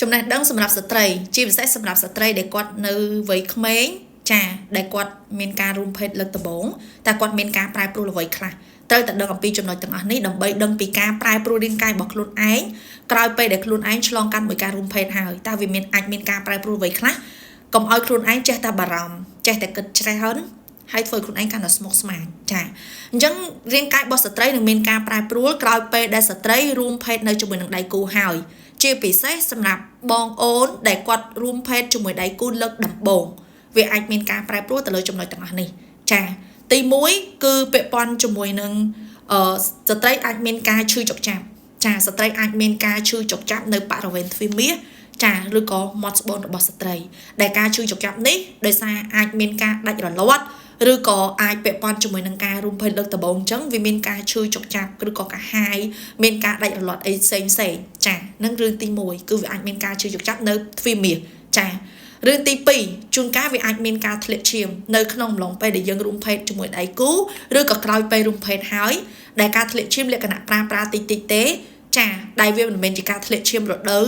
ចំណេះដឹងសម្រាប់ស្ត្រីជាពិសេសសម្រាប់ស្ត្រីដែលគាត់នៅវ័យក្មេងចាដែលគាត់មានការរួមភេទលើកដំបូងតែគាត់មានការប្រែប្រួលអ្វីខ្លះត្រូវតែដឹងអំពីចំណុចទាំងអស់នេះដើម្បីដឹងពីការប្រែប្រួលរាងកាយរបស់ខ្លួនឯងក្រោយពេលដែលខ្លួនឯងឆ្លងកាត់មួយការរួមភេទហើយតើវាអាចមានការប្រែប្រួលអ្វីខ្លះកុំឲ្យខ្លួនឯងចេះតែបារម្ភចេះតែគិតច្រើនហើយធ្វើខ្លួនឯងកាន់តែស្មុគស្មាញចាអញ្ចឹងរាងកាយរបស់ស្ត្រីនឹងមានការប្រែប្រួលក្រោយពេលដែលស្ត្រីរួមភេទនៅជាមួយនឹងដៃគូហើយជាពិសេសសម្រាប់បងអូនដែលគាត់រួមភេទជាមួយដៃគូលើកដំបូងវាអាចមានការប្រែប្រួលទៅលើចំណុចទាំងអស់នេះចាទី1គឺពាក់ព័ន្ធជាមួយនឹងស្ត្រីអាចមានការឈឺចុកចាប់ចាស្ត្រីអាចមានការឈឺចុកចាប់នៅបរិវេណទ្វារមាសចាឬក៏មាត់ស្បូនរបស់ស្ត្រីដែលការឈឺចុកចាប់នេះដោយសារអាចមានការដាច់រលាត់ឬក៏អាចពាក់ព័ន្ធជាមួយនឹងការរួមភេទលើកដំបូងអញ្ចឹងវាមានការឈឺចុកចាប់ឬក៏កាហាយមានការដាច់រលាត់អីផ្សេងចានឹងរឿងទី1គឺវាអាចមានការឈឺចុកចាប់នៅទ្វារមាសចារឿងទី2ជួនកាលវាអាចមានការធ្លាក់ឈាមនៅក្នុងអំឡុងពេលដែលយើងរួមភេទជាមួយដៃគូឬក៏ក្រោយពេលរួមភេទហើយដែលការធ្លាក់ឈាមលក្ខណៈប្រាតិចទេចាដែលវាមិនមែនជាការធ្លាក់ឈាមរដូវ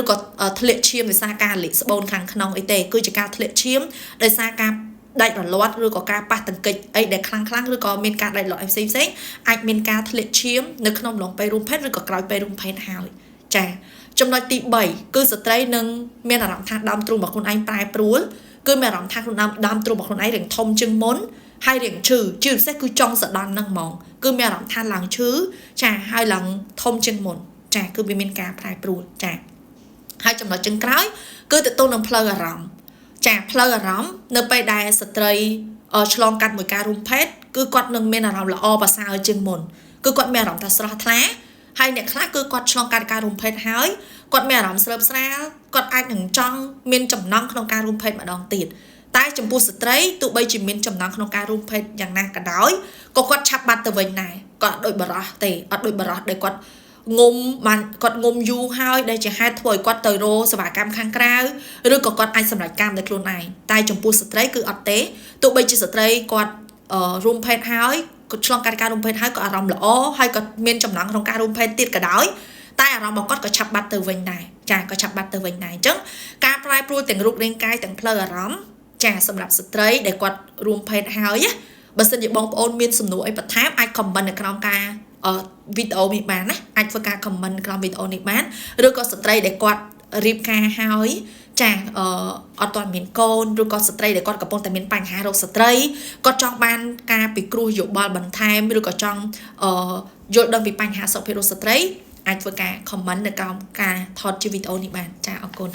ឬក៏ធ្លាក់ឈាមដោយសារការលាកស្បូនខាងក្នុងអីទេគឺជាការធ្លាក់ឈាមដោយសារការដាច់រលាត់ឬក៏ការប៉ះទង្គិចអីដែលខ្លាំងឬក៏មានការដាច់រលាត់ផ្សេងអាចមានការធ្លាក់ឈាមនៅក្នុងអំឡុងពេលរួមភេទឬក៏ក្រោយពេលរួមភេទហើយចាចំណុចទី3គឺស្ត្រីនឹងមានអារម្មណ៍ថាដើមទ្រូងរបស់ខ្លួនឯងប្រែប្រួលគឺមានអារម្មណ៍ថាខ្លួនដើមទ្រូងរបស់ខ្លួនឯងរៀងធំជាងមុនហើយរៀងឈឺជាពិសេសគឺចង់សដន់ហ្នឹងហ្មងគឺមានអារម្មណ៍ថាឡើងឈឺចាហើយឡើងធំជាងមុនចាគឺវាមានការប្រែប្រួលចាហើយចំណុចចុងក្រោយគឺទៅនឹងផ្លូវអារម្មណ៍ចាផ្លូវអារម្មណ៍នៅពេលដែលស្ត្រីឆ្លងកាត់មួយការរួមភេទគឺគាត់នឹងមានអារម្មណ៍ល្អប្រសើរជាងមុនគឺគាត់មានអារម្មណ៍ថាស្រស់ថ្លាហើយអ្នកខ្លះគឺគាត់ឆ្លងកាត់ការរួមភេទហើយគាត់មានអារម្មណ៍ស្រើបស្រាលគាត់អាចនឹងចង់មានចំណង់ក្នុងការរួមភេទម្ដងទៀតតែចំពោះស្ត្រីទោះបីជាមានចំណង់ក្នុងការរួមភេទយ៉ាងណាក៏ដោយក៏គាត់ឆាប់បាត់ទៅវិញដែរគាត់អត់ដូចបរោះទេអត់ដូចបរោះដែលគាត់ងុំបានគាត់ងុំយូរហើយដែលជាហេតុធ្វើឲ្យគាត់ទៅរកសេវាកម្មខាងក្រៅឬក៏គាត់អាចសម្រេចកម្មដោយខ្លួនឯងតែចំពោះស្ត្រីគឺអត់ទេទោះបីជាស្ត្រីគាត់រួមភេទហើយគាត់ឆ្លងកាត់ការរួមភេទហើយក៏អារម្មណ៍ល្អហើយក៏មានចំណង់ក្នុងការរួមភេទទៀតក៏ដោយតែអារម្មណ៍របស់គាត់ក៏ឆាប់បាត់ទៅវិញដែរចាក៏ឆាប់បាត់ទៅវិញដែរអញ្ចឹងការប្រែប្រួលទាំងរូបរាងកាយទាំងផ្លូវអារម្មណ៍ចាសម្រាប់ស្ត្រីដែលគាត់រួមភេទហើយបើសិនជាបងប្អូនមានសំណួរអីបន្ថែមអាច comment នៅក្រោមការវីដេអូនេះបានណាអាចធ្វើការ comment ក្រោមវីដេអូនេះបានឬក៏ស្ត្រីដែលគាត់រៀបការហើយចាអត់ទាន់មានកូនឬក៏ស្ត្រីដែលគាត់កំពុងតែមានបញ្ហារោគស្ត្រីគាត់ចង់បានការពិគ្រោះយោបល់បន្ថែមឬក៏ចង់យល់ដឹងពីបញ្ហាសុខភាពរបស់ស្ត្រីអាចធ្វើការ comment នៅក្រោមការថតជាវីដេអូនេះបានចាអរគុណ